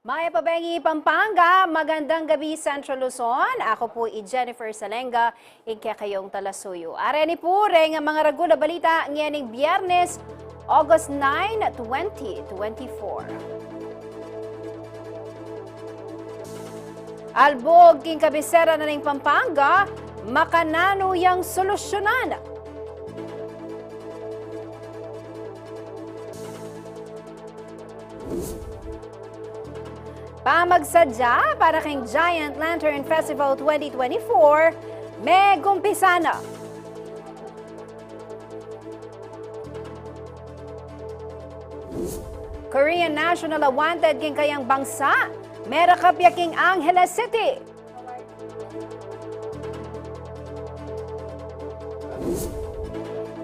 Maya Pabengi, Pampanga, magandang gabi Central Luzon. Ako po Jennifer Salenga, kayong talasuyo. Areni po rin ang mga ragula balita ngayon Biyernes, August 9, 2024. Albog king kabisera na ng Pampanga, makanano yang solusyonan. Pamagsadya para kang Giant Lantern Festival 2024, may gumpisa na. Korean National Wanted king kayang bangsa, merakapya king Angeles City.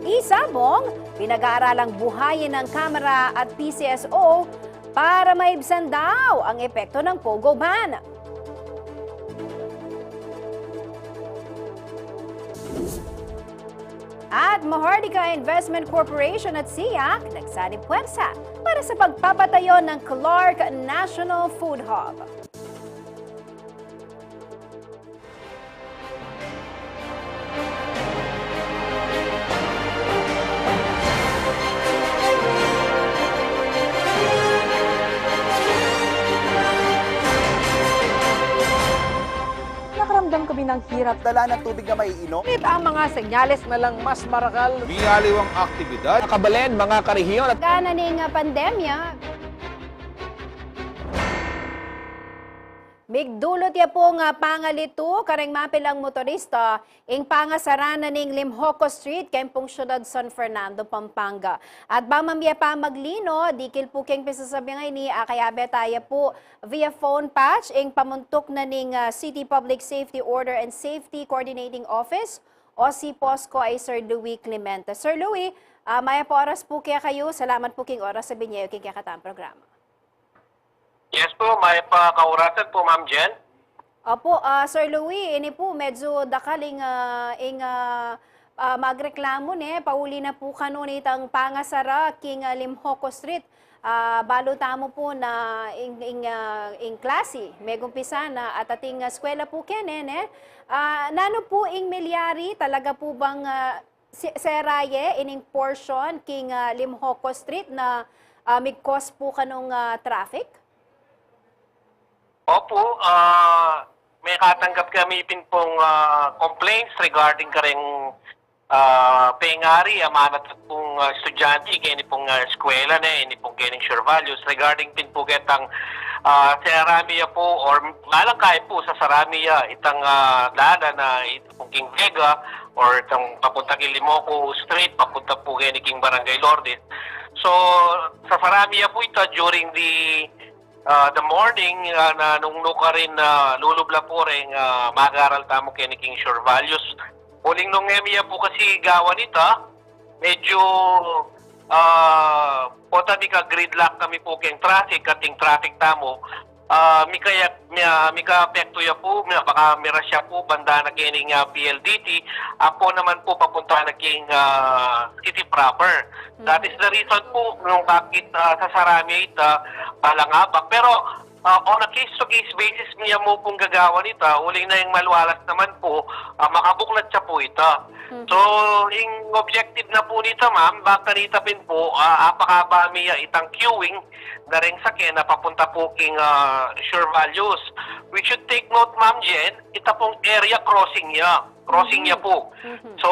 Isabong, pinag-aaralang buhayin ng kamera at PCSO para maibsan daw ang epekto ng Pogo ban. At Maharlika Investment Corporation at SIAC nagsanib puwersa para sa pagpapatayo ng Clark National Food Hub. Nakaramdam kami ng hirap. Dala ng tubig na maiinom. Ngunit ang mga senyales na lang mas marakal. Miyaliwang aktibidad. Nakabalen, mga karehiyon at Gana ning pandemya, migdulot ya po nga pangalito kareng mapilang motorista ing pangasarana ning Limhoco Street kempong syudad San Fernando, Pampanga. At bamamya pa maglino, dikil po keng pisasabi nga ini kaya betaya po via phone patch ing pamuntok na ning City Public Safety Order and Safety Coordinating Office o si POSCO ay Sir Louis Clemente. Sir Louis, maya po oras po kaya kayo. Salamat po king oras sa binyayo king kakatang programa. Yes po, may pakaurasan po, Ma'am Jen. Opo, Sir Louis, ini po medyo dakaling magreklamo ne, pauli na po kanun itang pangasara king Limhoco Street. Baluta mo po na ing klase, may gumpisa na at ating eskwela po kenen nano po ing milyari talaga po bang seraye ining portion king Limhoco Street na may cause po kanong traffic? Opo, may katanggap kami pin pong complaints regarding kareng pengari, amanat pong estudyante, kaya pong eskwela na, ini pong kening sure values, regarding pin po ketang sa Aramia po, or malang kaya po sa Saramia, itang dada na itong King Vega, or itang papunta kay Limhoco Street, papunta po kay King Barangay Lourdes. So, sa Saramia po ito, during the morning na nung nuka rin lulubla po rin mag-aaral tamo kay King Sure Values. Huling nung emiya po kasi gawa nita, medyo pota di ka gridlock kami po kayong traffic, kating traffic tamo. Mika apekto ya po, baka mira siya po banda na kining PLDT. Ako naman po papunta na king city proper. That is the reason po nung bakit sa Sarami ita palangabak. Pero on a case-to-case basis niya mo pong gagawa nita, uling na yung malwalas naman po, makabuklat siya po ita. So, yung objective na po nita, ma'am, baka nita pin po, apakaba miya itang queuing na rin sa na papunta po king sure values. We should take note, ma'am Jen, ita pong area crossing niya. Crossing niya po. So,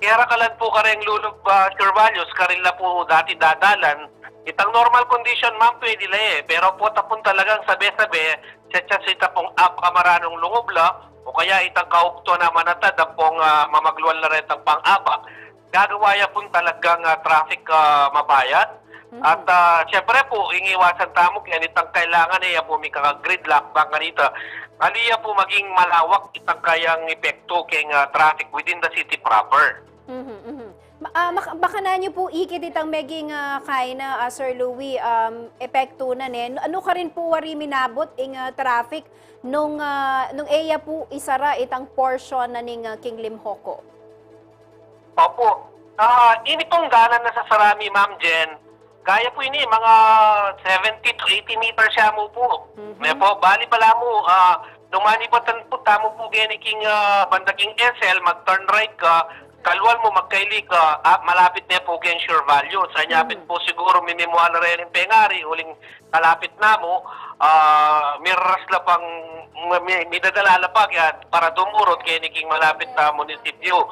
kaya kalan po ka rin lulog sure values, karin na po dati dadalan. Itang normal condition, ma'am, pwede la pero po tapon talagang sabi-sabi, sita pong apakamaranong lungobla, o kaya itang kaugto na manatad, pong mamagluan na rin ang pang-abak, gagawa ya pong talagang traffic mabayad. At syempre po, ingiwasan tamok yan, itang kailangan niya po may kaka-gridlock, bang kanita, aliya po maging malawak itang kayang epekto kay traffic within the city proper. Baka na nyo po ikit itang meging kay na Sir Louie epekto na ano ka rin po wari minabot ing traffic nung area po isara itang portion na ning King Limhoco. Opo. Ini pong ganan na sa Sarami, Ma'am Jen, kaya po ini, mga 70 to 80 meters siya mo po. May po, bali pala mo, lumanipatan po, tamo po king banda King SL, mag-turn right ka, kalwal mo, magkaili ka, malapit na po kayong sure value. Sa nyapit po siguro, mimimuha na rin yung pengari, uling kalapit na mo, miras la pang, may dadalala pa yan, para dumurot kayo king malapit na munisipyo.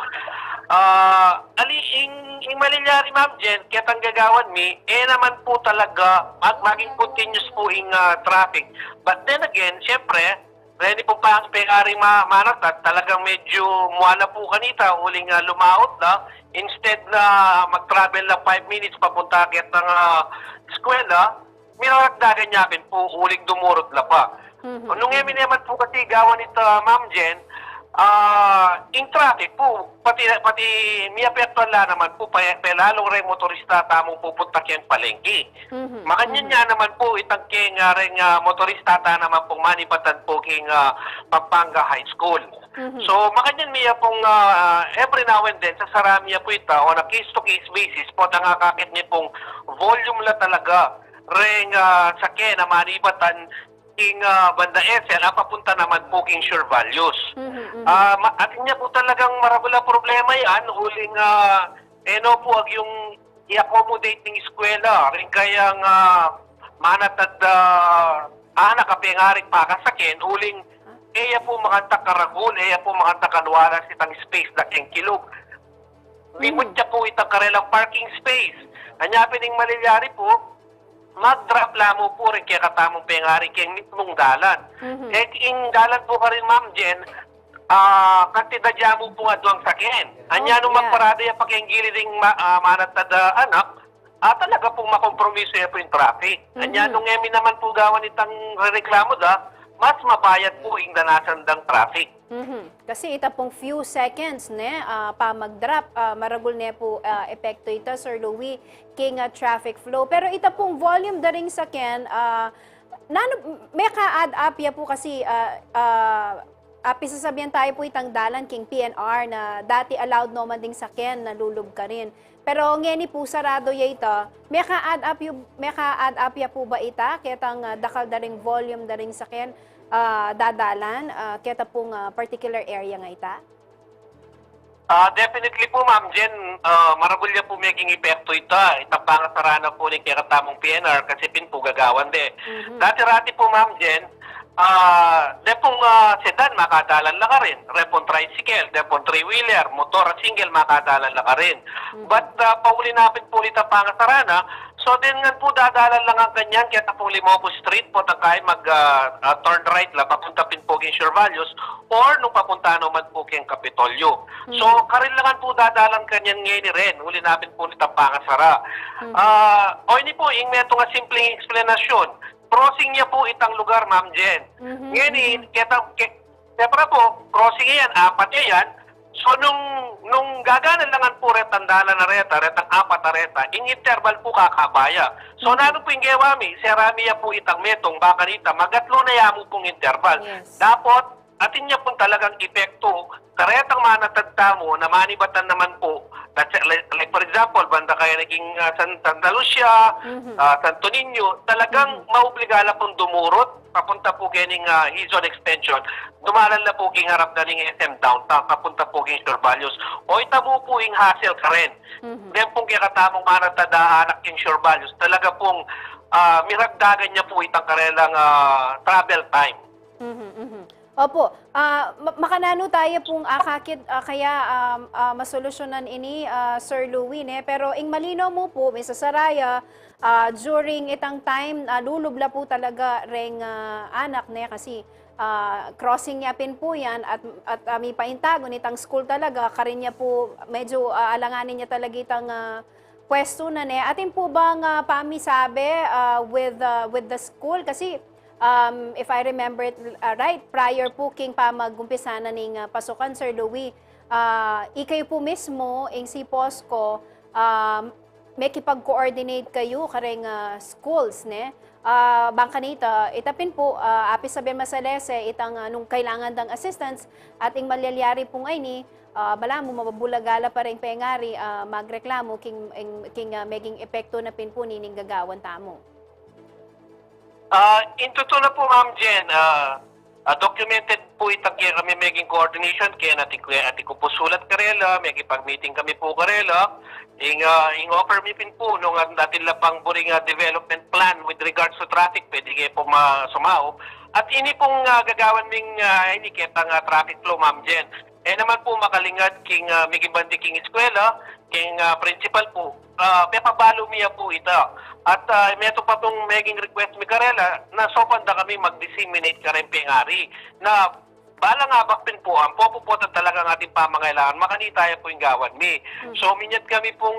Ing malilyari, Ma'am Jen, kaya tang gagawan mi, naman po talaga, maging continuous po ing traffic. But then again, syempre, ready po pa ang pengari manat, talagang medyo muwala po kanita, uling lumaot na, instead na mag-travel na 5 minutes papunta kaya ng eskwela, minaragdagan nyapin po, uling dumurot na pa. Nung naman po kasi gawan ito, Ma'am Jen, in traffic po, pati miapektuan la naman po, lalong rin motorista tamong pupunta kayang palengke. Makanyan niya naman po, itang king rin motorista ta naman pong manipatan po king Pampanga High School. So, makanyan niya pong every now and then, sa Sarami po ito, on a case-to-case basis po, nangakakit niya pong volume la talaga rin sakyan na manipatan king banda SL, papunta naman po king sure values. At niya po talagang marabula problema yan, huling po ag yung i-accommodate ng eskwela, rin kayang manat at anak kapengaring pakasakin, huling po makanta karagol, po makanta kanwara sitang space na king kilog. Limot niya po itang karelang parking space. Anyapin ng malilyari po, mag-drop lamo po rin kaya katamong pengari kaya mismong dalan. Ing dalan po ka rin, Ma'am Jen, kantidadya mo po nga doang sakin. Anya nung magparada yung pagkinggiling manatad anak, talaga pong makompromiso po yung traffic. Anya nung emi naman po gawan itang reklamo mas mabayad po yung danasandang traffic. Kasi ita pong few seconds pa mag-drop, maragul na po epekto ito, Sir Louie, king traffic flow. Pero ita pong volume daring sakyan, may ka-add up ya po kasi pisasabihan tayo po itang dalan king PNR na dati allowed naman ding sakyan na lulub ka rin. Pero ngeni po sarado ya ito, may ka-add up ya po ba ita? Kaya tang dakal daring volume daring sakyan dadalan, kaya pong particular area nga ita? Definitely po, Ma'am Jen, marabulya po maging epekto ita. Itapangasarana po ni kaya katamong PNR kasi pin po gagawan de. Dati-rati po, Ma'am Jen, depong sedan makadalan lang ka rin. Repon tricycle, depong three-wheeler, motor at single makadalan lang ka rin. But pauli napin po nita pangasarana, so din nga po dadalan lang ang ganyan kaya tapong Limopo Street po takay mag-turn right lang papunta pin po king sure values or nung papunta naman po king Kapitolyo. So karinlangan po dadalan kanyan ngayon rin, uli napin po nita pangasara. Ini po, yung meto nga simpleng explanation. Crossing niya po itang lugar, Ma'am Jen. Ngayon, siyempre po, crossing yan, apat niya yan. So, nung gaganan langan po retang dala na retang apat na reta, in interval po kakabaya. So, nano po yung gewami, serami ya po itang metong, baka nita, magatlo na yamo pong interval. Yes. Dapat, atin niya pong talagang epekto, karetang manatagta mo, na manibatan naman po, like for example, banda kaya naging Santa Lucia, Santo Niño, talagang maobligala pong dumurot, papunta po kining Hizon Extension, dumalan na po king harap na ning SM Downtown, papunta po king Sure Values, o itamo po yung hassle ka rin. Then pong kaya katamong manatada anak king Sure Values, talaga pong miragdagan niya po itang karelang travel time. Opo, makanano tayo pong kaya masolusyonan ini, Sir Louie, pero ing malinaw mo po, may sasaraya, during itang time, lulubla po talaga ring anak kasi crossing niya pin po yan at may paintagon itang school talaga, karin niya po, medyo alanganin niya talaga itang pwesto na ne. Atin po bang pamisabi with the school? Kasi if I remember it right, prior po king pa magumpisa na ning pasukan, Sir Louie, ikayo po mismo, ang si POSCO, may kipag-coordinate kayo kareng schools, ne? Bangka nita, itapin po, apis sabihin masalese, itang nung kailangan dang assistance, at ing malalyari po ngay ni, bala mo, mababulagala pa rin pengari, magreklamo, king maging epekto na pin po nining gagawan tamo. In totoo na po, Ma'am Jen, documented po itang kami maging coordination kaya natin ko po sulat karela, may pag-meeting kami po karela, ing offer mi pin po nung natin lapang buring development plan with regards to traffic, pwede kayo po sumao. At ini pong gagawan ming ini ketang traffic flow, Ma'am Jen. Naman po makalingad king migibandi king eskwela, king principal po. Pepabalo miya po ita. At may ito pa itong maging request mi karela na sopan da kami mag-disseminate ka rin pengari na balang abak pin po ang popupotan talaga ng ating pamangailangan makanitaya po yung gawan mi. So minyat kami pong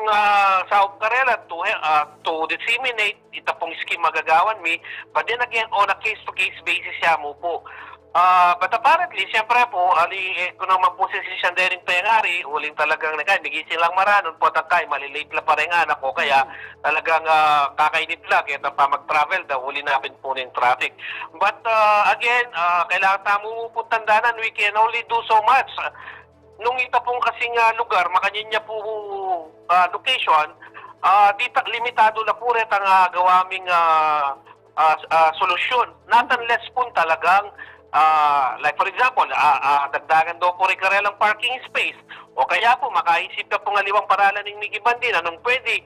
sa karela to disseminate ita pong scheme magagawan mi, but then again on a case-to-case basis siya mo po. But apparently, siyempre po, kung naman po sisisyan din pengari, uling talagang bigay silang maranon po, takay, malilate lang pa rin anak ko, kaya talagang kakainit lang, kaya pa mag-travel daw, uli namin po ng traffic. But again, kailangan tamo po tandanan, we can only do so much. Nung ita pong kasing lugar, makanya po location, dita limitado na po rin ang gawaming solusyon. Not unless po talagang like for example, dagdagan daw po rin karelang parking space o kaya po makaisip ka po ng liwang paralan ng migibandi na nung pwede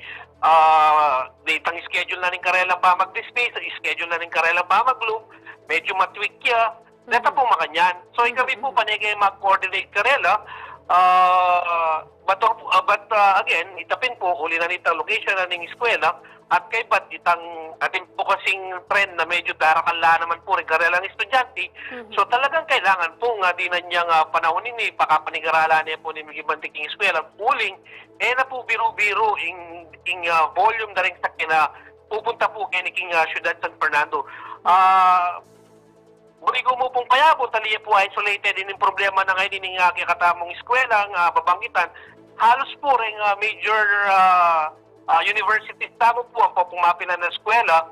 ditang schedule na ng karelang pa mag-displace, schedule na ng karelang pa mag-loop, medyo matweak ya, data po makanyan. So kami po panigay mag-coordinate karela, but again, itapin po uli na nitang location na ng eskwela. At kay ba't itang ating po kasing trend na medyo darakala naman po rin karelang estudyante. So talagang kailangan po nga di na niyang panahon ini, pakapanigaralan niya po ni Magibantiking Eskwela, uling, na po biro-biro ing volume na rin sa kina pupunta po kay king Ciudad San Fernando. Burigo mo pong kaya po, taliya po isolated din yung problema na ngayon din ng katamong eskwela, ang babanggitan, halos po rin major universities tamo po ang pumapilan ng eskwela,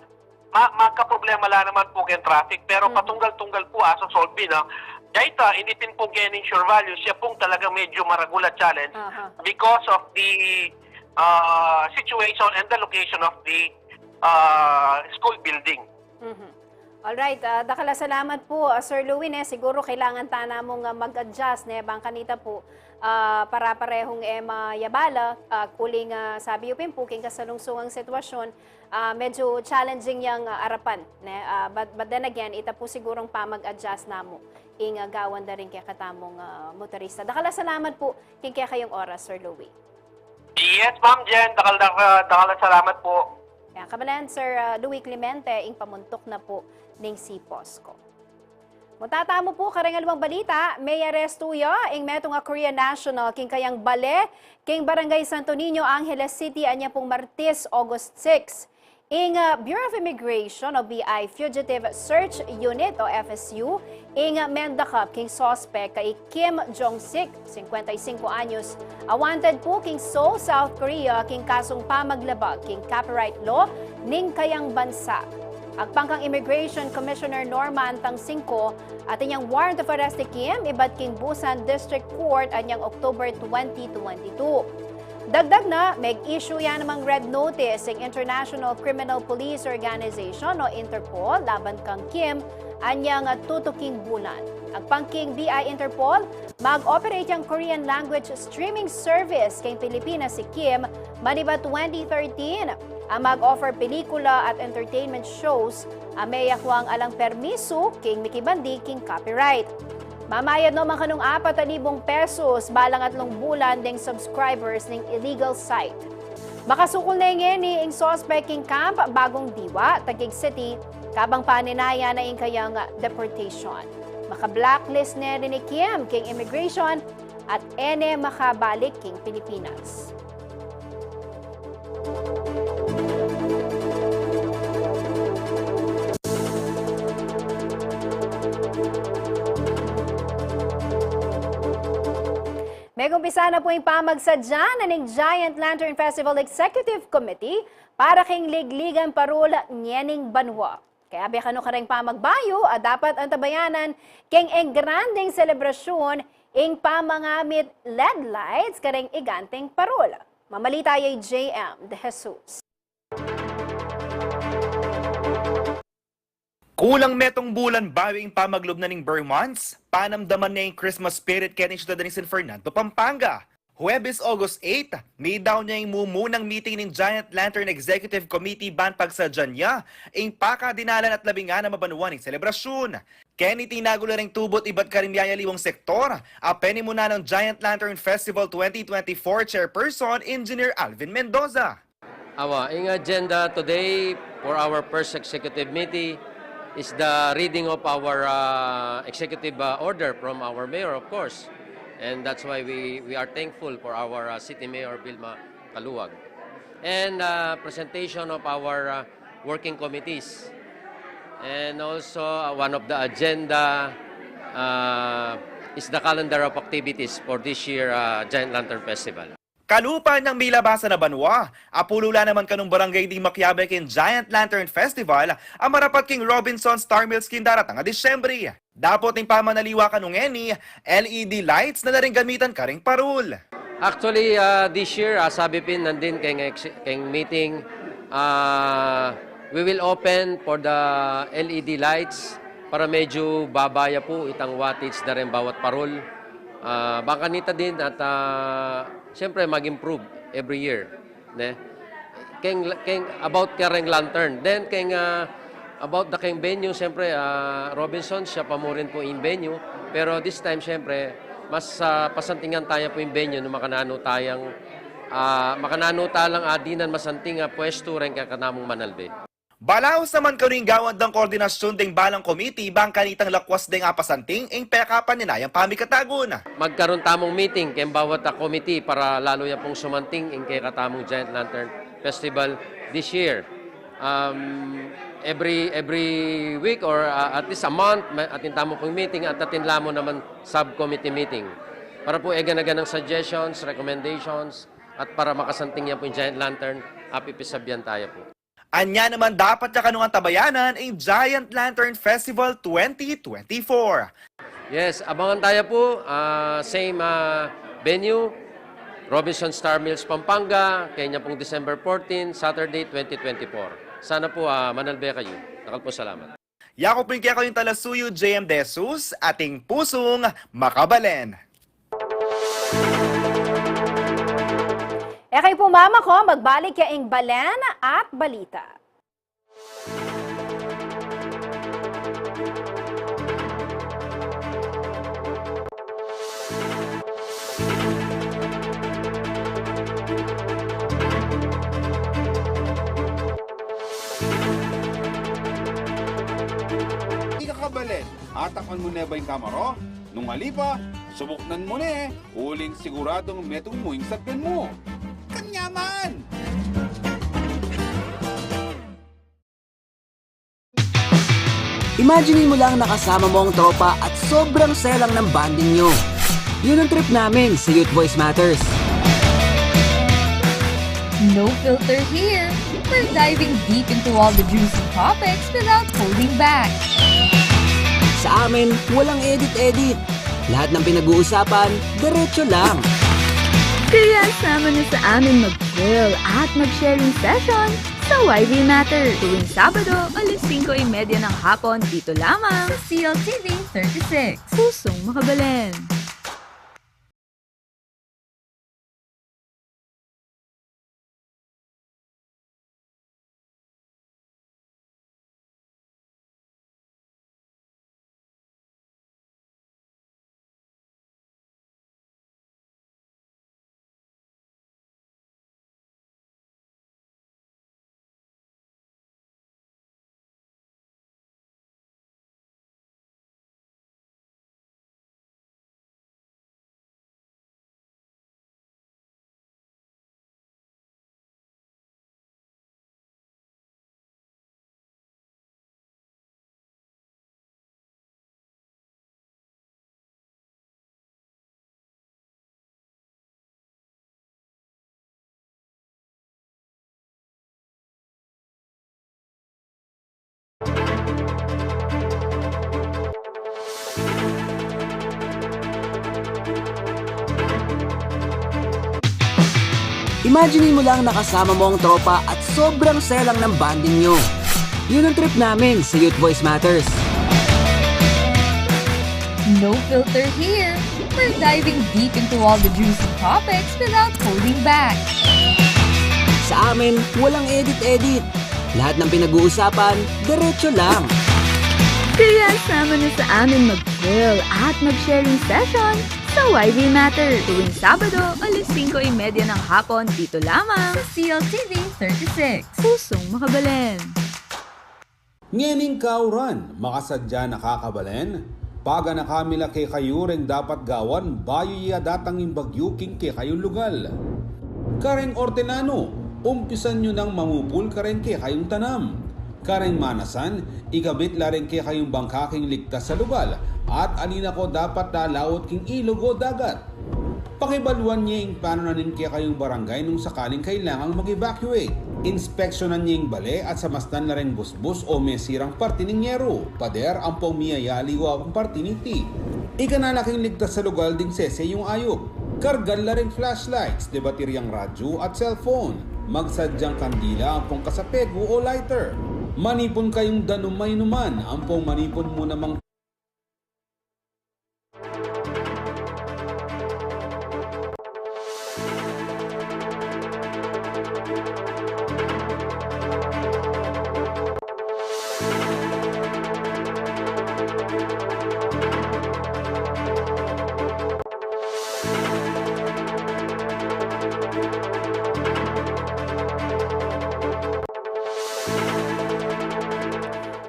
magka-problema lang naman po kayong traffic, pero patunggal-tunggal po sa solve na, Jaita, inipin po gaining sure value, siya pong talaga medyo maragula challenge because of the situation and the location of the school building. Alright, dakala salamat po, Sir Louie. Siguro kailangan tana mong mag-adjust, bang kanita po, para parehong mayabala, kuling sabi yung puking kasalungsungang sitwasyon, medyo challenging yung arapan. But then again, ita po sigurong pa mag-adjust na mo, gawan na rin kaya katamong motorista. Dakala salamat po, kaya kayong oras, Sir Louie. Yes, Ma'am Jen, dakala salamat po. Kaya kabalan, Sir Louie Clemente, pamuntok na po ng si POSCO. Mutatamo po karengalwang balita, may aresto ya ing metong Korean national king kayang bale king Barangay Santo Niño, Angeles City anya pong Martes, August 6. Ing Bureau of Immigration o BI Fugitive Search Unit o FSU, ing mendakap king suspect kay Kim Jong-sik, 55 anyos, wanted po king Seoul, South Korea, king kasong pamaglabag king copyright law ning kayang bansa. Agpangkang Immigration Commissioner Norma Antang 5 at inyang warrant of arrest ni Kim ibat king Busan District Court anyang October 2022. Dagdag na, mag-issue yan namang red notice ng International Criminal Police Organization o Interpol laban kang Kim anyang tutuking bulan. Agpangking BI Interpol, mag-operate yung Korean language streaming service kay Pilipinas si Kim maniba 2013. Ang mag-offer pelikula at entertainment shows, may yakwang alang permiso king mikibandi king copyright. Mamayad no mga kanong 4,000 pesos balang atlong bulan ding subscribers ng illegal site. Makasukol na ni ing suspect king camp Bagong Diwa, Taguig City, kabang paninaya na ing kayang deportation. Maka-blacklist na rin ni Kim king immigration at makabalik king Pilipinas. May kumpisa na po yung pamagsadya ng Giant Lantern Festival Executive Committee para king ligligan parul nyening banwa. Kaya bekano ka rin pamagbayo at dapat ang tabayanan king engranding selebrasyon ing pamangamit LED lights karing iganteng parul. Mamalita ay JM De Jesus. Kulang metong bulan bawing pamaglob na ning Vermonts, panamdaman na yung Christmas spirit kaya ni Ciudad ni San Fernando, Pampanga. Huwebes, August 8, may daw niya yung mumunang meeting ng Giant Lantern Executive Committee ban pagsadyan niya, ang pakadinalan at labinga na mabanuan ng selebrasyon. Kenny tinagulo ring tubot iba't karimyayaliwang sektor, apeni muna ng Giant Lantern Festival 2024 Chairperson, Engineer Alvin Mendoza. Our agenda today for our first executive meeting is the reading of our executive order from our mayor, of course. And that's why we are thankful for our City Mayor Vilma Kaluwag. And presentation of our working committees. And also one of the agenda is the calendar of activities for this year Giant Lantern Festival. Kalupan ng Milabasa na Banwa, apulula naman kanong barangay di Makiabe kin Giant Lantern Festival, ang marapat king Robinson Star Mills kin daratang nga Disyembre. Dapot ng pamanaliwa kanong eni, LED lights na rin gamitan karing parul. Actually, this year, sabi pin, nandin kayong meeting, we will open for the LED lights para medyo babaya po itang wattage na rin bawat parol. Baka nita din at siyempre mag-improve every year. Ne? About kareng lantern. Then about the venue, siyempre Robinson, siya pa mo rin po in venue. Pero this time, siyempre, mas pasantingan tayo po yung venue na makanano talang adinan masanting pwesto rin kakanamong Manalbe. Balaos naman kaning gawad ng koordinasyon ding balang committee bang kanitang lakwas ding apasanting ing pekapan ninayang pamikatagon. Magkaroon tamong meeting kay bawat committee para lalo yan pong sumanting ing kay katamong Giant Lantern Festival this year. Every week or at least a month atin tamo pong meeting at atin lamo naman subcommittee meeting. Para po egan-agan ng suggestions, recommendations at para makasanting yan po yung Giant Lantern, apipisabyan tayo po. Anya naman dapat niya kanungan tabayanan ang Giant Lantern Festival 2024. Yes, abangan tayo po. Same venue, Robinson Star Mills, Pampanga, kanya pong December 14, Saturday 2024. Sana po manalbe kayo. Nakal po salamat. Yako po kaya kayong talasuyo, JM De Jesus, ating pusong makabalen. Kay pumama ko, magbalik ya ing balen at balita. Hindi ka kabalen. Atakpan mo na ba yung kamaro? Nung halipa, subuknan mo na uling siguradong metong mo yung sakyan mo. Kanyaman! Imagine mo lang nakasama mo ang tropa at sobrang saya lang ng bonding nyo. Yun ang trip namin sa Youth Voice Matters. No filter here. We're diving deep into all the juicy topics without holding back. Sa amin, walang edit-edit. Lahat ng pinag-uusapan, diretso lang. Kaya sama na sa amin mag-chill at mag-sharing session sa YV Matter tuwing Sabado, alas 5:30 ng hapon dito lamang sa CLTV 36. Pusong Makabalen. Imagine mo lang nakasama mo ang tropa at sobrang saya lang ng bonding nyo. Yun ang trip namin sa Youth Voice Matters. No filter here. We're diving deep into all the juicy topics without holding back. Sa amin, walang edit-edit. Lahat ng pinag-uusapan, diretso lang. Kaya sama na sa amin mag-chill at mag-sharing session sa YV Matter tuwing Sabado, 5:30 ng hapon dito lamang sa CLTV 36. Pusong Makabalen. Ngening kauran, makasadya nakakabalen. Paga na kamila kay kayureng dapat gawan, bayo iya datangin bagyuking kay kayong lugal. Kareng ortenano, umpisan nyo nang mamupul kareng kay kayong tanam. Kareng manasan, ikabit lareng kay kayong bangkaking ligtas sa lugal. At alina ko dapat dalawot king ilog o dagat. Pakibaluan niya yung paano nanin kay kayong barangay nung sakaling kailangang mag-evacuate. Inspeksyonan niya yung bale at samastan na rin busbus o mesirang parti ng yero. Pader ang pong miyayali o ang parti ni T. Ikanalaking ligtas sa lugar ding sese yung ayok. Kargal na rin flashlights, debateryang radyo at cellphone. Magsadyang kandila ang pong kasapego o lighter. Manipon kayong danumay numan ang pong manipon mo namang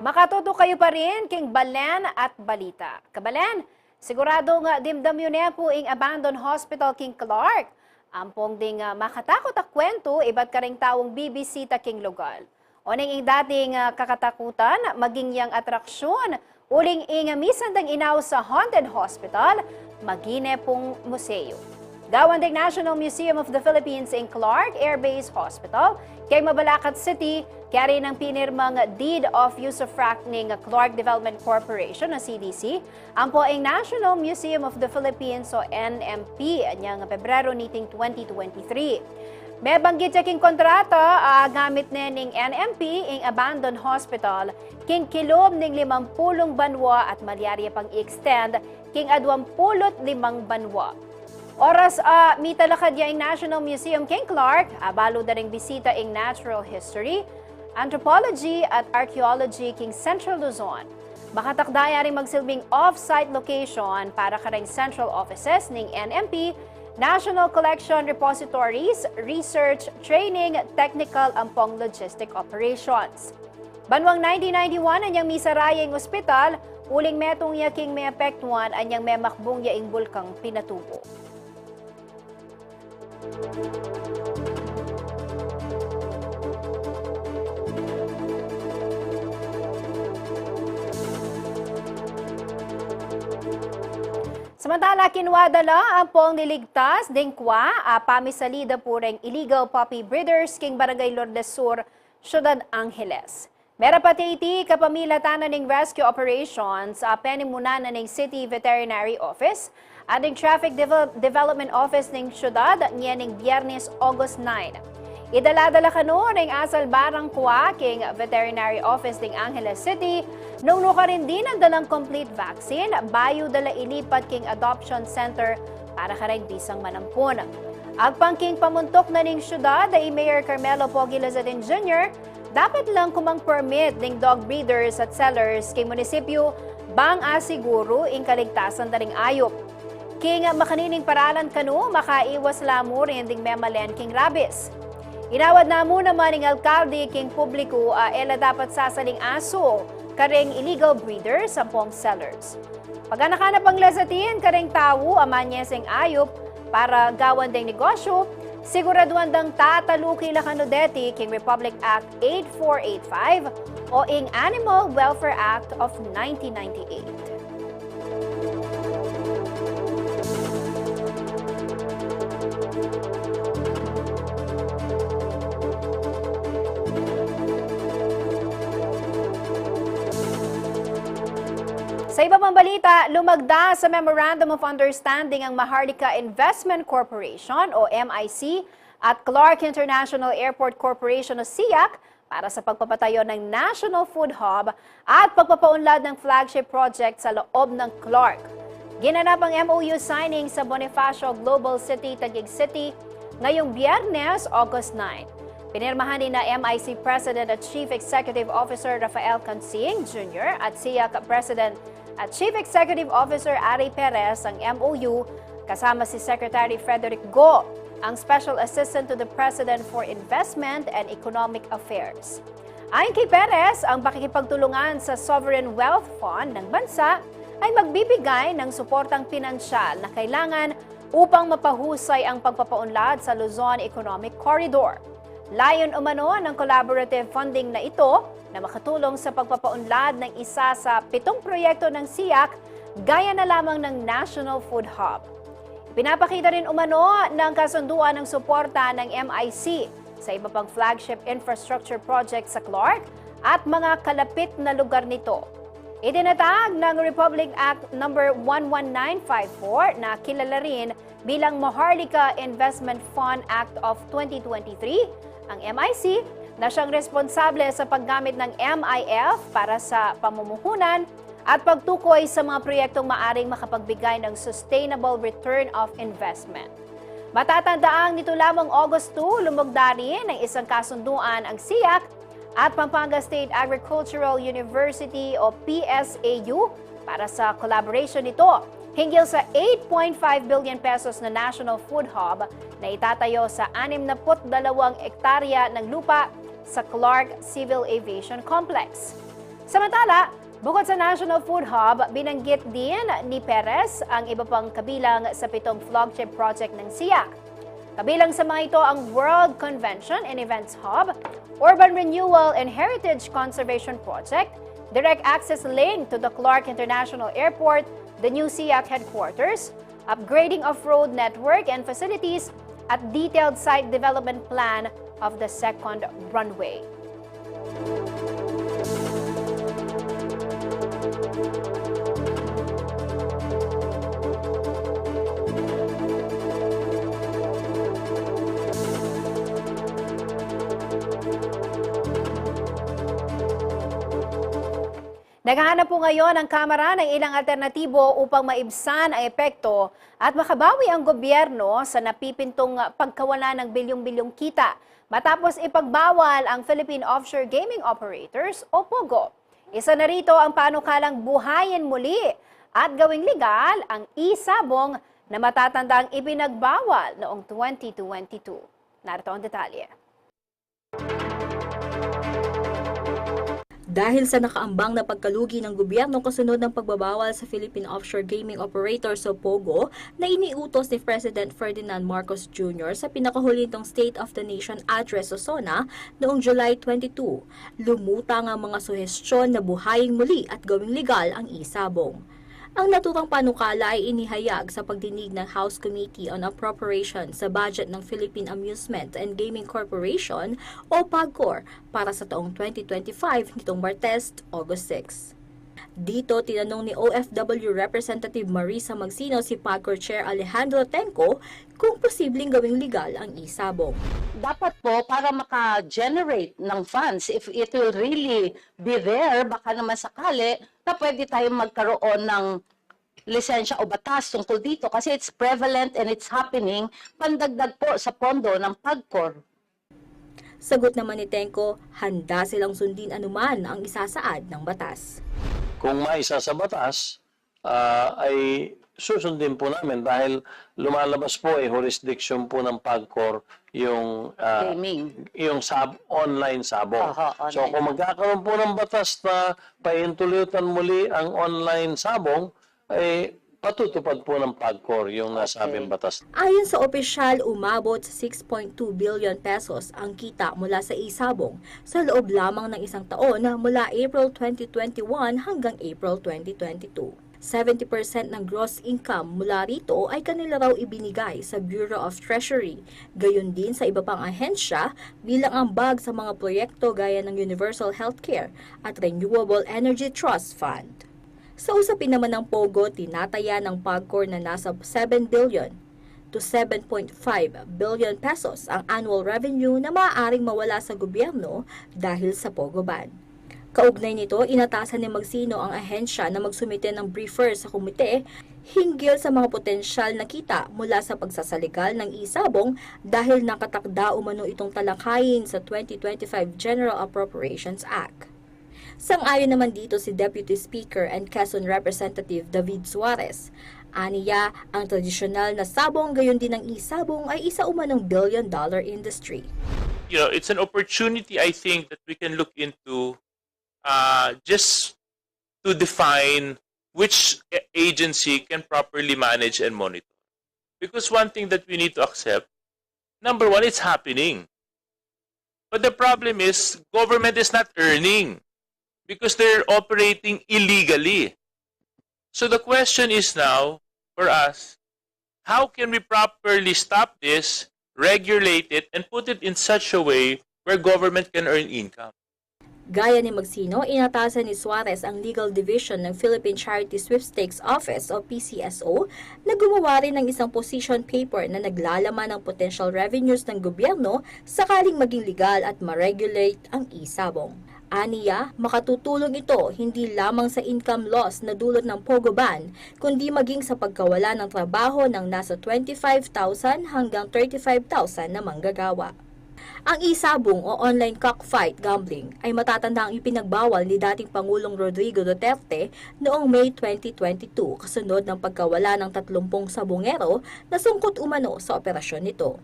Makatuto kayo pa rin king Balen at Balita. Kabalen, sigurado nga dimdam yun po ing abandoned hospital king Clark. Ampong ding makatakot ak kwento, iba't karing tawong bibisita king lugar. Oning ing dating kakatakutan, maging yang atraksyon, uling ing misan dang inaw sa haunted hospital, magine pong museo. Gawan ding National Museum of the Philippines in Clark Air Base Hospital, kay Mabalacat City, kaya ng pinirmang Deed of Usufruct ng Clark Development Corporation o CDC, ang poing National Museum of the Philippines o NMP, anyang Pebrero niting 2023. May banggit sa king kontrata, gamit na ng NMP ing abandoned hospital, king kilom ng 50 banwa at malyarya pang i-extend, king 25 banwa. Oras mitalakad ya ing National Museum king Clark, abalo da ring bisita ing natural history, anthropology at archaeology king Central Luzon. Makatakdaya rin magsilbing off-site location para kareng central offices ng NMP, National Collection Repositories, Research, Training, Technical ampong logistic operations. Banwang 1991 anyang misarayang ospital, uling metong yaking may apektuan anyang may makbong yaing bulkang pinatubo. Samantala, kinwadala ang pong niligtas ding kwa pamisalida po ring illegal puppy breeders king Barangay Lourdes Sur, Ciudad Angeles. Mera pati iti kapamilatanan ng rescue operations penimuna na ng City Veterinary Office at ng Traffic Development Office ng Ciudad niya ng Biyernes, August 9. Idaladala kano ng asal barang kwa king Veterinary Office ng Angeles City nung ka rin din ang dalang complete vaccine bayo dala ilipat king Adoption Center para kareng bisang manampun. Agpangking pamuntok na ning syudad ay Mayor Carmelo Pogi Lazadin Jr. dapat lang kumang permit ng dog breeders at sellers king munisipyo bang asiguro ing kaligtasan daring ayop. King makanining paralan kano makaiwas lamo rin ding memalen king rabies. Inawad na mo naman ng alkalde king publiko ela dapat sasaling aso kareng illegal breeders sa pong sellers. Pag nakanap ang lasatin kareng tawo amanyeseng ayop para gawan ding negosyo, siguraduan dang tataluki la kanodeti king Republic Act 8485 o ing Animal Welfare Act of 1998. Sa iba pang balita, lumagda sa Memorandum of Understanding ang Maharlika Investment Corporation o MIC at Clark International Airport Corporation o SIAC para sa pagpapatayo ng National Food Hub at pagpapaunlad ng flagship project sa loob ng Clark. Ginanap ang MOU signing sa Bonifacio Global City, Taguig City ngayong Biyernes, August 9. Pinirmahan ni na MIC President at Chief Executive Officer Rafael Cansing Jr. at SIAC President at Chief Executive Officer Ari Perez ang MOU kasama si Secretary Frederick Go, ang Special Assistant to the President for Investment and Economic Affairs. Ayon kay Perez, ang pakikipagtulungan sa Sovereign Wealth Fund ng bansa ay magbibigay ng suportang pinansyal na kailangan upang mapahusay ang pagpapaunlad sa Luzon Economic Corridor. Layon umano ng collaborative funding na ito na makatulong sa pagpapaunlad ng isa sa 7 proyekto ng SIAC gaya na lamang ng National Food Hub. Pinapakita rin umano ng kasunduan ng suporta ng MIC sa iba pang flagship infrastructure project sa Clark at mga kalapit na lugar nito. Itinatag ng Republic Act No. 11954 na kilala rin bilang Maharlika Investment Fund Act of 2023, ang MIC na siyang responsable sa paggamit ng MIF para sa pamumuhunan at pagtukoy sa mga proyektong maaring makapagbigay ng sustainable return of investment. Matatandaang nito lamang August 2, lumugda rin ng isang kasunduan ang SIAC at Pampanga State Agricultural University o PSAU para sa collaboration nito hinggil sa 8.5 billion pesos na National Food Hub na itatayo sa 62 ektarya ng lupa sa Clark Civil Aviation Complex. Samantala, bukod sa National Food Hub, binanggit din ni Perez ang iba pang kabilang sa 7 flagship project ng SIAC. Kabilang sa mga ito ang World Convention and Events Hub, Urban Renewal and Heritage Conservation Project, direct access link to the Clark International Airport, the new SIAC headquarters, upgrading of road network and facilities, at detailed site development plan of the second runway. Naghahanap po ngayon ang Kamara ng ilang alternatibo upang maibsan ang epekto at makabawi ang gobyerno sa napipintong pagkawala ng bilyong-bilyong kita matapos ipagbawal ang Philippine Offshore Gaming Operators o POGO. Isa na rito ang panukalang buhayin muli at gawing legal ang e-sabong na matatandang ipinagbawal noong 2022. Narito ang detalye. Dahil sa nakaambang na pagkalugi ng gobyerno kasunod ng pagbabawal sa Philippine Offshore Gaming Operators o POGO na iniutos ni President Ferdinand Marcos Jr. sa pinakahuli nitong State of the Nation Address o SONA noong July 22, lumutang ang mga suhestyon na buhayin muli at gawing legal ang e-sabong. Ang naturang panukala ay inihayag sa pagdinig ng House Committee on Appropriations sa budget ng Philippine Amusement and Gaming Corporation o PAGCOR para sa taong 2025 nitong Martes, August 6. Dito, tinanong ni OFW Representative Marisa Magsino si PAGCOR Chair Alejandro Tenco kung posibleng gawing legal ang e-sabong. Dapat po para maka-generate ng funds, if it will really be there, baka naman sakali na pwede tayong magkaroon ng lisensya o batas tungkol dito kasi it's prevalent and it's happening, pandagdag po sa pondo ng PAGCOR. Sagot naman ni Tenco, handa silang sundin anuman ang isasaad ng batas. Kung maisa sa batas, ay susundin po namin dahil lumalabas po jurisdiction po ng PAGCOR yung online sabong. Online. So kung magkakaroon po ng batas na paintulutan muli ang online sabong, ay patutupad po ng PAGCOR yung nasabing batas. Ayon sa opisyal, umabot sa 6.2 billion pesos ang kita mula sa e-sabong sa loob lamang ng isang taon mula April 2021 hanggang April 2022. 70% ng gross income mula rito ay kanila raw ibinigay sa Bureau of Treasury, gayon din sa iba pang ahensya bilang ambag sa mga proyekto gaya ng Universal Healthcare at Renewable Energy Trust Fund. Sa usapin naman ng POGO, tinataya ng PAGCOR na nasa 7 billion to 7.5 billion pesos ang annual revenue na maaaring mawala sa gobyerno dahil sa Pogo ban. Kaugnay nito, inatasan ni Magsino ang ahensya na magsumite ng briefer sa komite hinggil sa mga potensyal na kita mula sa pagsasaligal ng isabong dahil nakatakda umano itong talakayin sa 2025 General Appropriations Act. Sang-ayon naman dito si Deputy Speaker and Quezon Representative David Suarez. Aniya, ang tradisyonal na sabong gayon din ng isabong ay isa umanong billion-dollar industry. It's an opportunity, I think, that we can look into just to define which agency can properly manage and monitor. Because one thing that we need to accept, number one, it's happening. But the problem is, government is not earning because they're operating illegally. So the question is now, for us, how can we properly stop this, regulate it, and put it in such a way where government can earn income? Gaya ni Magsino, inatasan ni Suarez ang Legal Division ng Philippine Charity Sweepstakes Office o PCSO na gumawa rin ng isang position paper na naglalaman ng potential revenues ng gobyerno sakaling maging legal at ma-regulate ang isabong. Aniya, makatutulong ito hindi lamang sa income loss na dulot ng Pogo ban, kundi maging sa pagkawala ng trabaho ng nasa 25,000 hanggang 35,000 na manggagawa. Ang isabong o online cockfight gambling ay matatandang ipinagbawal ni dating Pangulong Rodrigo Duterte noong May 2022 kasunod ng pagkawala ng 30 sabongero na sungkot umano sa operasyon nito.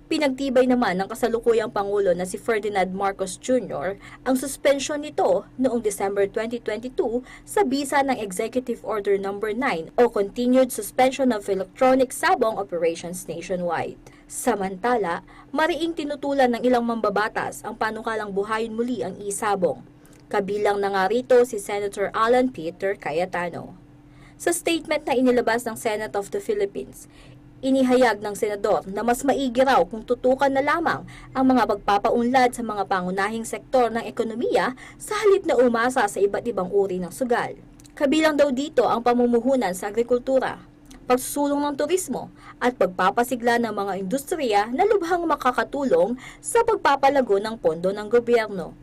Pinagtibay naman ng kasalukuyang Pangulo na si Ferdinand Marcos Jr. ang suspensyon nito noong December 2022 sa bisa ng Executive Order No. 9 o Continued Suspension of Electronic Sabong Operations Nationwide. Samantala, mariing tinutulan ng ilang mambabatas ang panukalang buhayin muli ang isabong. Kabilang na nga rito si Senator Alan Peter Cayetano. Sa statement na inilabas ng Senate of the Philippines, inihayag ng senador na mas maigi raw kung tutukan na lamang ang mga pagpapaunlad sa mga pangunahing sektor ng ekonomiya sa halip na umasa sa iba't ibang uri ng sugal. Kabilang daw dito ang pamumuhunan sa agrikultura, pagsusulong ng turismo at pagpapasigla ng mga industriya na lubhang makakatulong sa pagpapalago ng pondo ng gobyerno.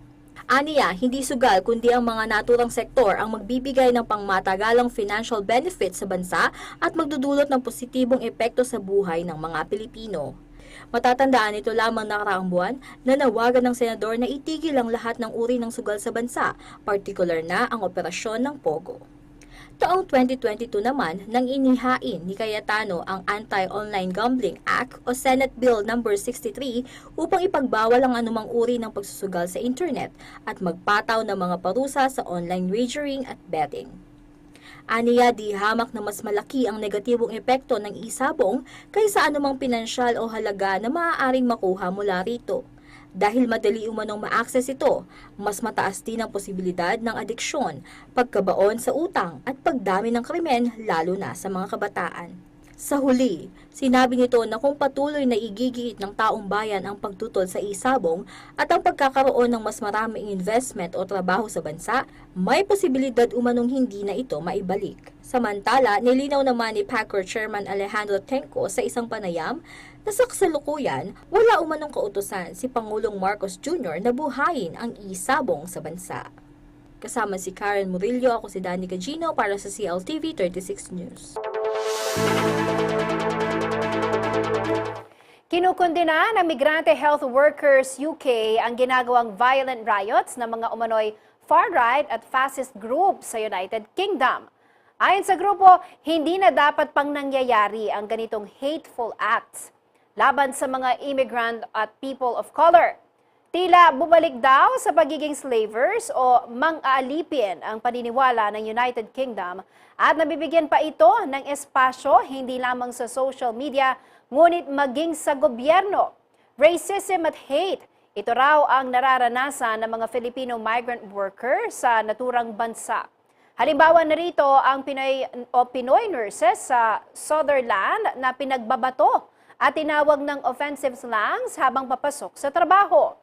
Aniya, hindi sugal kundi ang mga naturang sektor ang magbibigay ng pangmatagalang financial benefit sa bansa at magdudulot ng positibong epekto sa buhay ng mga Pilipino. Matatandaan ito lamang nakaraang buwan na nawagan ng senador na itigil ang lahat ng uri ng sugal sa bansa, partikular na ang operasyon ng Pogo. Taong 2022 naman nang inihain ni Cayetano ang Anti-Online Gambling Act o Senate Bill No. 63 upang ipagbawal ang anumang uri ng pagsusugal sa internet at magpataw ng mga parusa sa online wagering at betting. Aniya, di hamak na mas malaki ang negatibong epekto ng isabong kaysa anumang pinansyal o halaga na maaaring makuha mula rito. Dahil madali umanong ma-access ito, mas mataas din ang posibilidad ng adiksyon, pagkabaon sa utang at pagdami ng krimen lalo na sa mga kabataan. Sa huli, sinabi nito na kung patuloy na igigiit ng taong bayan ang pagtutol sa isabong at ang pagkakaroon ng mas maraming investment o trabaho sa bansa, may posibilidad umanong hindi na ito maibalik. Samantala, nilinaw naman ni PACOR Chairman Alejandro Tenco sa isang panayam na sa kasalukuyan, wala umanong kautusan si Pangulong Marcos Jr. na buhayin ang isabong sa bansa. Kasama si Karen Murillo, ako si Danny Gagino para sa CLTV 36 News. Kinukundina ng Migrante Health Workers UK ang ginagawang violent riots ng mga umano'y far-right at fascist group sa United Kingdom. Ayon sa grupo, hindi na dapat pang nangyayari ang ganitong hateful acts laban sa mga immigrant at people of color. Tila bumalik daw sa pagiging slavers o mang-aalipin ang paniniwala ng United Kingdom at nabibigyan pa ito ng espasyo hindi lamang sa social media ngunit maging sa gobyerno. Racism at hate, ito raw ang nararanasan ng mga Filipino migrant workers sa naturang bansa. Halimbawa na rito ang Pinoy nurses sa Sutherland na pinagbabato at tinawag ng offensive slangs habang papasok sa trabaho.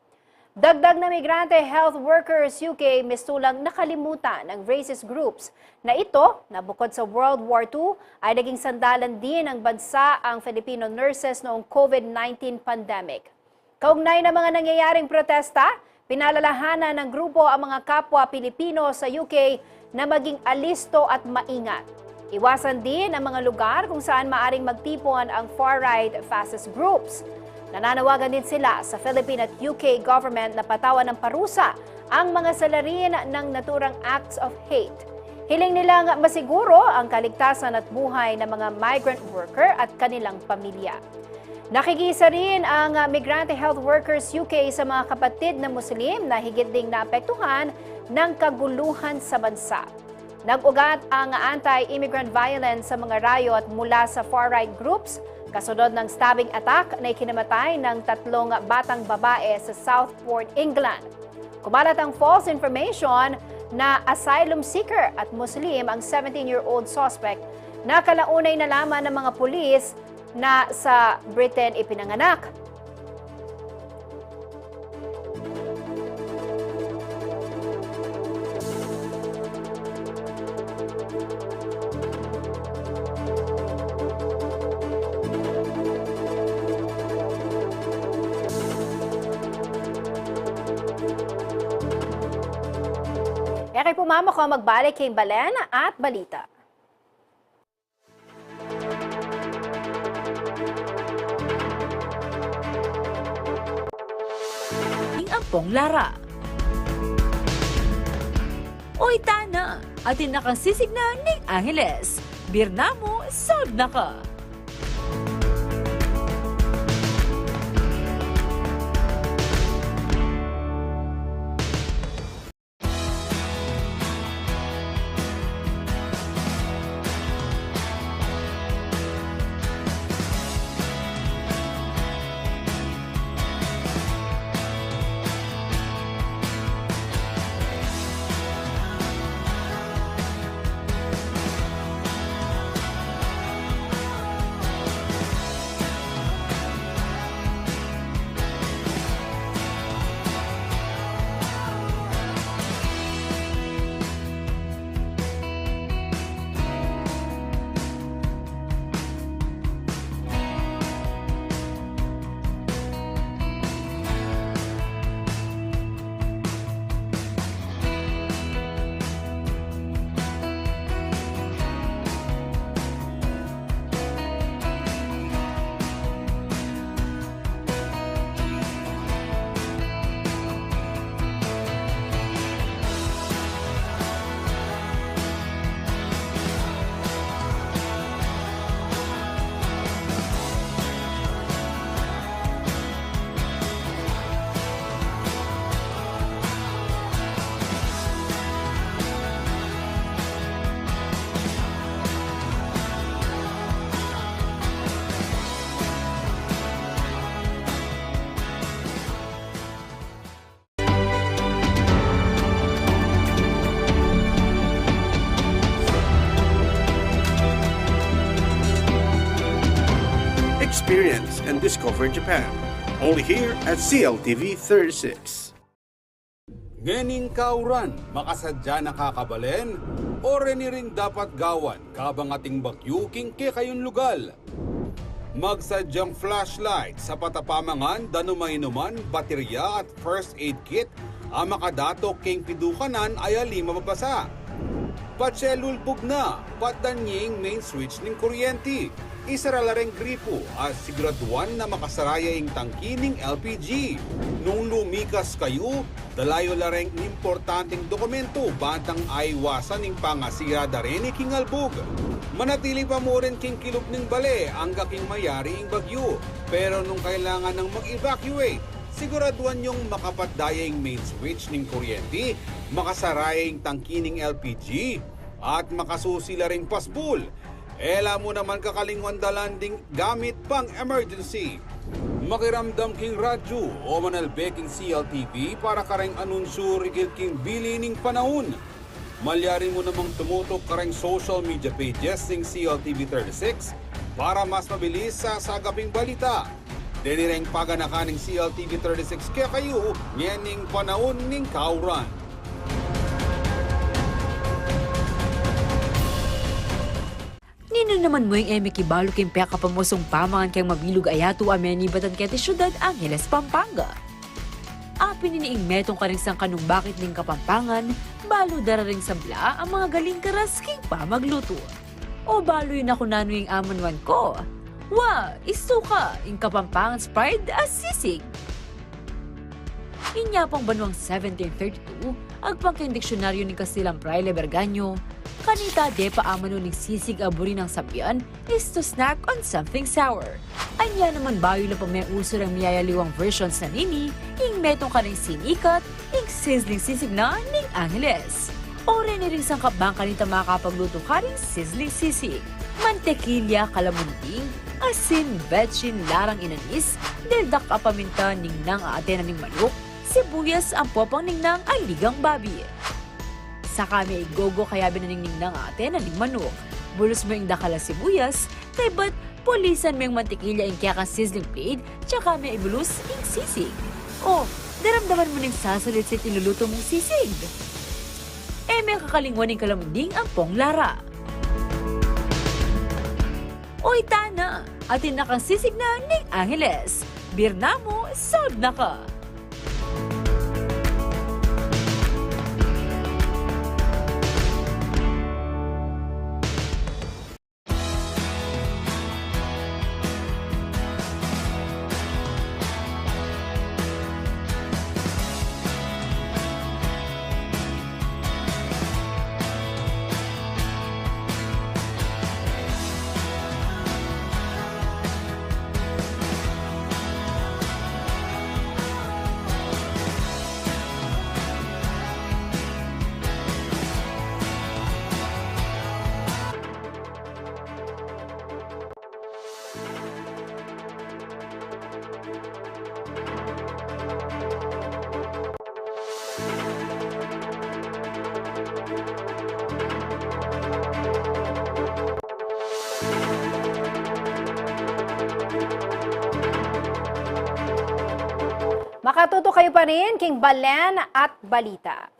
Dagdag na Migrante Health Workers UK mistulang nakalimutan ng racist groups na ito na bukod sa World War II ay naging sandalan din ng bansa ang Filipino nurses noong COVID-19 pandemic. Kaugnay ng mga nangyayaring protesta, pinalalahanan ng grupo ang mga kapwa Pilipino sa UK na maging alisto at maingat. Iwasan din ang mga lugar kung saan maaring magtipon ang far-right fascist groups. Nananawagan din sila sa Philippine at UK government na patawan ng parusa ang mga salarin ng naturang acts of hate. Hiling nilang masiguro ang kaligtasan at buhay ng mga migrant worker at kanilang pamilya. Nakikisa rin ang Migrante Health Workers UK sa mga kapatid na Muslim na higit ding naapektuhan ng kaguluhan sa bansa. Nag-ugat ang anti-immigrant violence sa mga riot mula sa far-right groups kasunod ng stabbing attack na ikinamatay ng 3 batang babae sa Southport, England. Kumalat ang false information na asylum seeker at Muslim ang 17-year-old suspect na kalaunay nalaman ng mga pulis na sa Britain ipinanganak. Kaya pumama ko magbalik kay Balen at balita. Ampong Lara. Oy tana, atin nakasisig na ni Angeles. Birnamo, solve na ka. Experience and discover Japan. Only here at CLTV 36. Ngening kauran, makasadya nakakabalen, o reniring dapat gawan, kabang ating bagyuking ke kayon lugal. Magsadyang flashlight sa patapamangan, danumainuman, baterya at first aid kit, ang makadato king pidukanan ay alima mabasa. Patselulbog na, patdanying main switch ng kuryente. Isaralareng gripo at siguraduan na makasaraya ang tangki ng LPG. Nung lumikas kayo, dalayo lareng importanteng dokumento bantang aywasan ng pangasirada rin ni King Albog. Manatili pa mo rin king kilog ng bale ang gaking mayari ang bagyo. Pero nung kailangan ng mag-evacuate, siguraduan yung makapadaya yung main switch ng kuryente, makasaraya yung tangki ng LPG, at makasusi ring pasbul. Ela mo naman kakalingwan dalanding gamit pang emergency. Makiramdam king radyo o manalbeking CLTV para kareng anunsyo rigid king bilining panahon. Malyari mo namang tumutok kareng social media pages ng CLTV 36 para mas mabilis sa sagaping balita. Dinireng paganakan ng CLTV 36 kaya kayo nganing panahon ng kauran. Nino naman mo yung eme kibalo kim peka pamusong pamangan kayong mabilog ayatu ameni batan kete syudad Angeles, Pampanga. Apin iniing metong karingsang kanong bakit ning Kapampangan, balo dararing sabla ang mga galing karas king pa magluto. O balo yun ako nano yung amanwan ko. Wa, isuka, ing Kapampangan's pride as sisig. Inyapang banwang 1732, agpangking diksyonaryo ni Kastilang Fraile Berganyo, kanita de paamano ning sisig aburi ng sabyan is to snack on something sour. Anya naman bayo na pa may uso ng miyayaliwang versions na nini, ing metong kaning sinikat, ing sizzling sisig na ning Angeles. O rin ring sangkap bang kanita makakapagluto ka ring sizzling sisig. Mantekilya, kalamunting, asin, betchin, larang inanis, deldak apaminta ning nang aatenan ning manok, sibuyas ang popang ning nang aligang babi. Sa kami igogo kaya binaningning nang aatenan ning manok. Bulos mo yung dakala sibuyas, kay ba't pulisan mo yung mantikilya yung kaya sizzling plate, tsaka may ibulus yung sisig. O, daramdaman mo ning sasalit-sit iluluto mong sisig. May kakalingwan ng kalamunding ang pong lara. Oy tana, atin na kang sisig na ning Angeles. Birna mo, sold na ka. Makatuto kayo pa rin king Balen at Balita.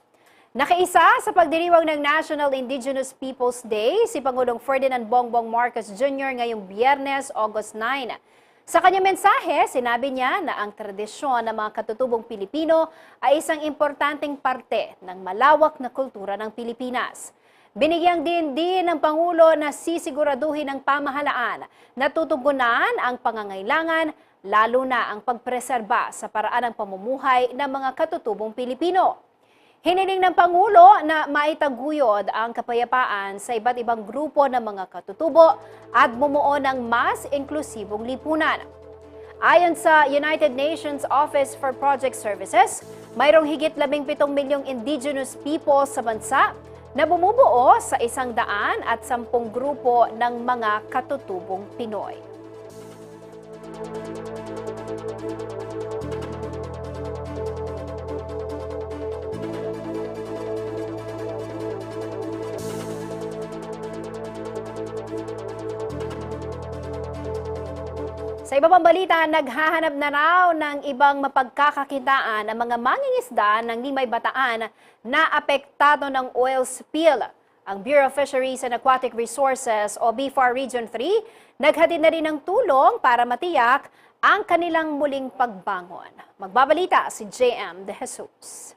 Nakaisa sa pagdiriwang ng National Indigenous Peoples Day si Pangulong Ferdinand Bongbong Marcos Jr. ngayong Biyernes, August 9. Sa kanyang mensahe, sinabi niya na ang tradisyon ng mga katutubong Pilipino ay isang importanteng parte ng malawak na kultura ng Pilipinas. Binigyang din ng Pangulo na sisiguraduhin ng pamahalaan na tutugunan ang pangangailangan lalo na ang pagpreserba sa paraan ng pamumuhay ng mga katutubong Pilipino. Hiniling ng Pangulo na maitaguyod ang kapayapaan sa iba't ibang grupo ng mga katutubo at bumuo ng mas inklusibong lipunan. Ayon sa United Nations Office for Project Services, mayroong higit 17 milyong indigenous people sa bansa na bumubuo sa 110 grupo ng mga katutubong Pinoy. Sa iba pang balita, naghahanap na raw ng ibang mapagkakakitaan ang mga mangingisda ng Limay Bataan na apektado ng oil spill. Ang Bureau of Fisheries and Aquatic Resources o BFAR Region 3 naghatid na rin ng tulong para matiyak ang kanilang muling pagbangon. Magbabalita si JM De Jesus.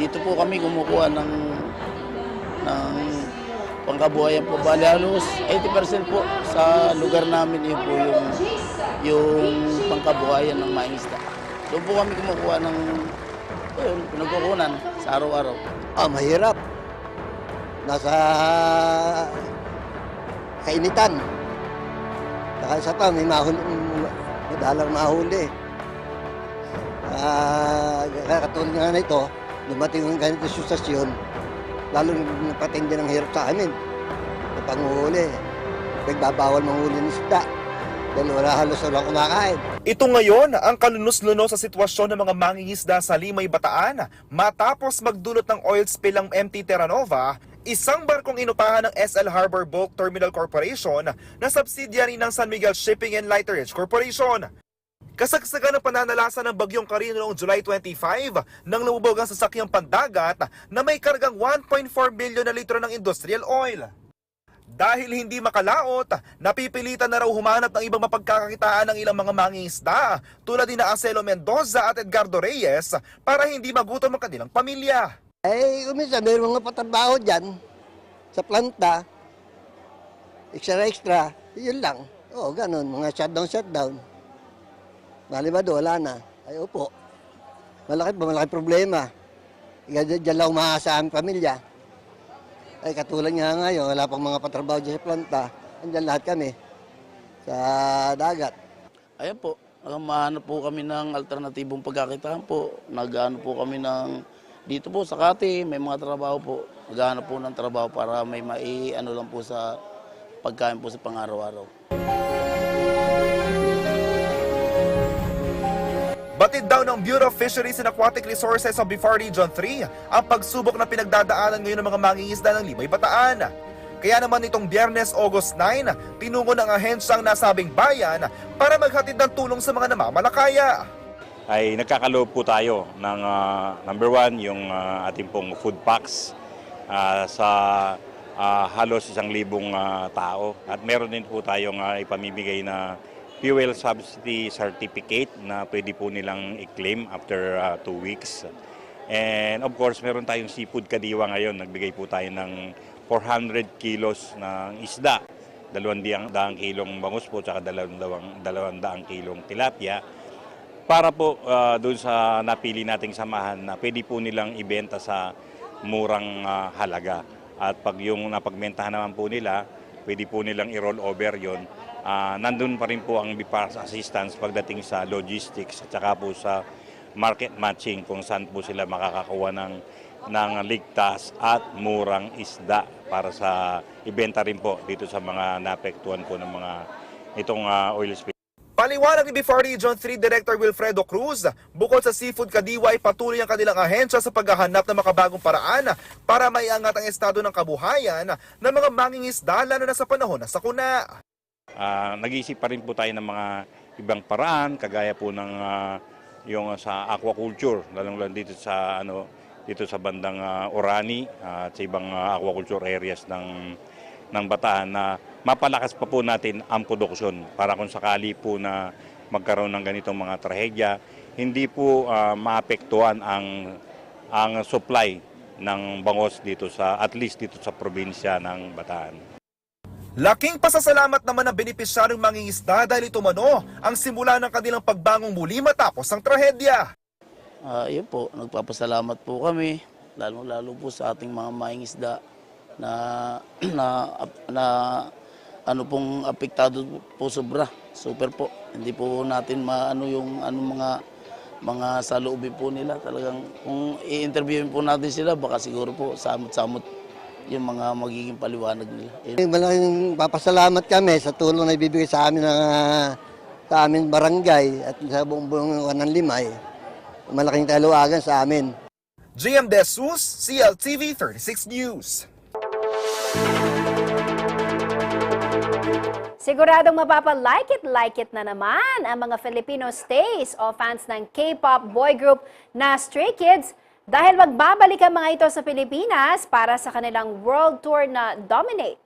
Dito po kami kumukuha ng pangkabuhayan po. Bali halos 80% po sa lugar namin yun po yung pangkabuhayan ng mangisda. Doon po kami kumukuha ng pinagkukunan sa araw-araw. Mahirap. Nasa kainitan. Saka isa pa, may madalang mahuli. Katulad nga na ito, dumating ang ganito sitwasyon, Lalo nagpatindi ng hirap sa amin. Sa panguhuli. Nagbabawal manghuli ng isda. Dahil halos walang kumakain. Ito ngayon ang kalunos-lunos sa sitwasyon ng mga mangingisda sa Limay, Bataan matapos magdulot ng oil spill ang MT Terranova, isang barkong inupahan ng SL Harbor Bulk Terminal Corporation na subsidiary ng San Miguel Shipping and Lighterage Corporation. Kasagsagan ng pananalasa ng bagyong Carino noong July 25 nang lumubog ang sasakyang pandagat na may kargang 1.4 bilyon na litro ng industrial oil. Dahil hindi makalaot, napipilitan na raw humanap ng ibang mapagkakakitaan ng ilang mga mangingisda tulad ni Acelo Mendoza at Edgardo Reyes para hindi magutom ang kanilang pamilya. Minsan mayroong mga patrabaho dyan sa planta, extra, yun lang. Oo, ganun, mga shutdown. Malibado, wala na. Ay, opo. Malaki problema. Diyan lang umaasa ang pamilya. Ay, katulad nga ngayon, wala pang mga patrabaho dyan sa planta. Andyan lahat kami sa dagat. Ayan po, nagmahanap po kami ng alternatibong pagkakitaan po. Naghahanap po kami ng dito po sa Kati, may mga trabaho po. Naghahanap po ng trabaho para may ano lang po sa pagkain po sa pang-araw-araw. Batid daw ng Bureau of Fisheries and Aquatic Resources of BIFAR Region 3 ang pagsubok na pinagdadaanan ngayon ng mga mangingisda ng Limay, Bataan. Kaya naman itong Biyernes, August 9, tinungo ng ahensya ang nasabing bayan para maghatid ng tulong sa mga namamalakaya. Ay nagkakaloob po tayo ng number 1, yung ating pong food packs sa halos 1,000 tao. At meron din po tayong ipamimigay na fuel subsidy certificate na pwede po nilang i-claim after 2 weeks. And of course, meron tayong seafood kadiwa ngayon. Nagbigay po tayo ng 400 kilos ng isda, 200 kilong bangus po, at 200 kilong tilapia. Para po doon sa napili nating samahan na pwede po nilang ibenta sa murang halaga. At pag yung napagbentahan naman po nila, pwede po nilang i-roll over yon. Nandun pa rin po ang BIFAR's assistance pagdating sa logistics at saka po sa market matching kung saan po sila makakakuha ng ligtas at murang isda para sa ibenta rin po dito sa mga naapektuhan po ng mga itong oil spill. Paliwanag ni BIFAR Region 3 Director Wilfredo Cruz, bukod sa seafood kadiwa ay patuloy ang kanilang ahensya sa paghahanap ng makabagong paraan para maiangat ang estado ng kabuhayan ng mga mangingisda lalo na sa panahon na sakuna. Nag-iisip pa rin po tayo ng mga ibang paraan, kagaya po ng yung sa aquaculture, lalong dito sa bandang Orani at sa ibang aquaculture areas ng Bataan na mapalakas pa po natin ang produksyon para kung sakali po na magkaroon ng ganitong mga trahedya, hindi po maapektuhan ang supply ng bangos dito at least dito sa probinsya ng Bataan. Laking pasasalamat naman ng benepisyaryong mangingisda dahil ito mano ang simula ng kanilang pagbangong muli matapos ang trahedya. Yun po, nagpapasalamat po kami, lalo po sa ating mga mangingisda na ano pong apektado po sobra. Super po. Hindi po natin maano yung mga saloobin po nila. Talagang kung i-interviewin po natin sila, baka siguro po samot-samot yung mga magiging paliwanag nila. Malaking papasalamat kami sa tulong na ibibigay sa amin sa amin barangay at sa buong ng Limay. Malaking taluagan sa amin. JM Desus, CLTV 36 News. Siguradong mapapa-like it na naman ang mga Filipino stays o fans ng K-pop boy group na Stray Kids dahil magbabalik ang mga ito sa Pilipinas para sa kanilang world tour na Dominate.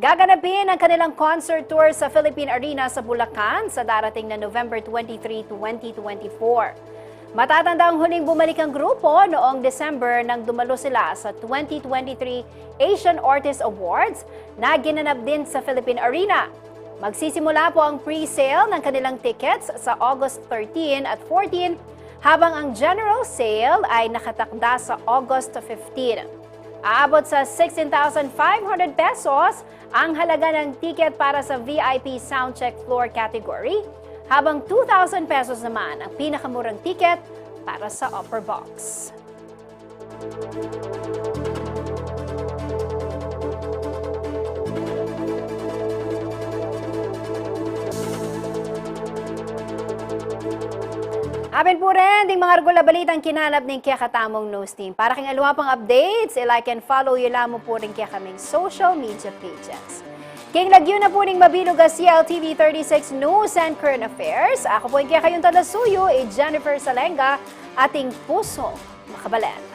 Gaganapin ang kanilang concert tour sa Philippine Arena sa Bulacan sa darating na November 23, 2024. Matatanda ang huling bumalik ang grupo noong December nang dumalo sila sa 2023 Asian Artist Awards na ginanap din sa Philippine Arena. Magsisimula po ang pre-sale ng kanilang tickets sa August 13 at 14 habang ang general sale ay nakatakda sa August 15. Aabot sa 16,500 pesos ang halaga ng ticket para sa VIP Soundcheck Floor category, habang 2,000 pesos naman ang pinakamurang ticket para sa upper box. Apen po rin, ding mga regular balitang kinalap ng Kaya Katamong News Team. Para kang aluwa pang updates, like and follow yun lamang po rin kaya kaming social media pages. King lagyo na po ning mabilog ang CLTV 36 News and Current Affairs. Ako po yung kaya kayong taga-suyo, Jennifer Salenga, ating puso makabalan.